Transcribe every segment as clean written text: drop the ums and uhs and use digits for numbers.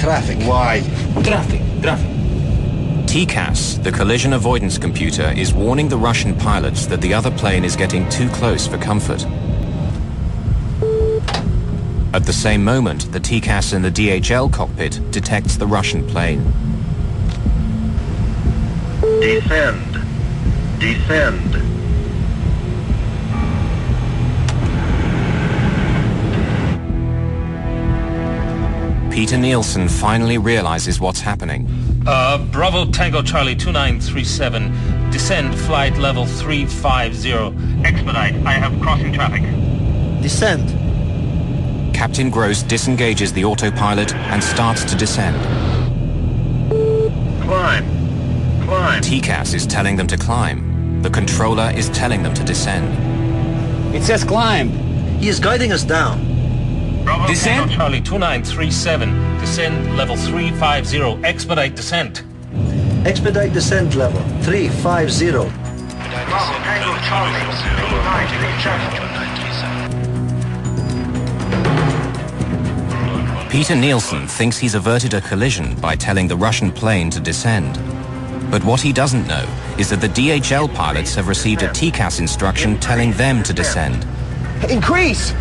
traffic. Why? Traffic. TCAS, the collision avoidance computer, is warning the Russian pilots that the other plane is getting too close for comfort. At the same moment, the TCAS in the DHL cockpit detects the Russian plane. Descend. Peter Nielsen finally realizes what's happening. Bravo Tango Charlie 2937, descend flight level 350. Expedite, I have crossing traffic. Descend. Captain Gross disengages the autopilot and starts to descend. Climb. TCAS is telling them to climb. The controller is telling them to descend. It says climb. He is guiding us down. Bravo Descend? Tango Charlie 2937, descend level 350, expedite descent. Expedite descent level 350. Bravo Tango Charlie 2937. Peter Nielsen thinks he's averted a collision by telling the Russian plane to descend. But what he doesn't know is that the DHL pilots have received a TCAS instruction telling them to descend. Increase!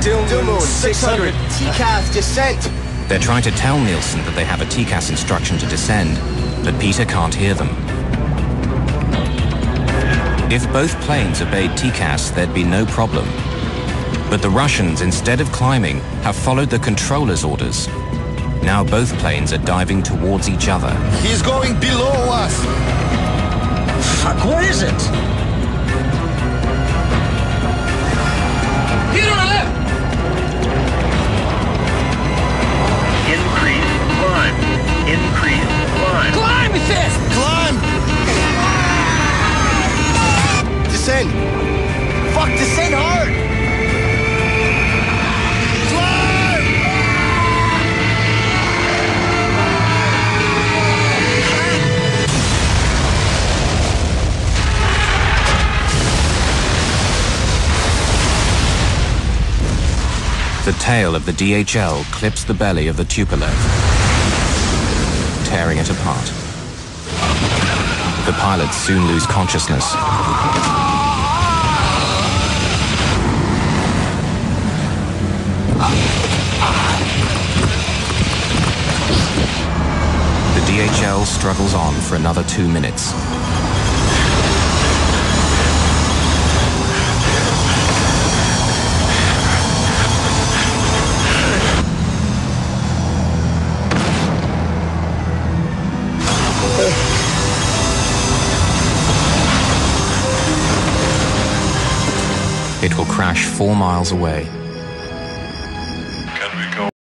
Dilmoon 600, TCAS descent! They're trying to tell Nielsen that they have a TCAS instruction to descend, but Peter can't hear them. If both planes obeyed TCAS, there'd be no problem. But the Russians, instead of climbing, have followed the controller's orders. Now both planes are diving towards each other. He's going below us! Fuck, what is it? Here on the left! Increase climb. Climb, it says! Climb! Descend! Fuck, descend hard! Climb! The tail of the DHL clips the belly of the Tupolev, tearing it apart. The pilots soon lose consciousness. The DHL struggles on for another 2 minutes. It will crash 4 miles away.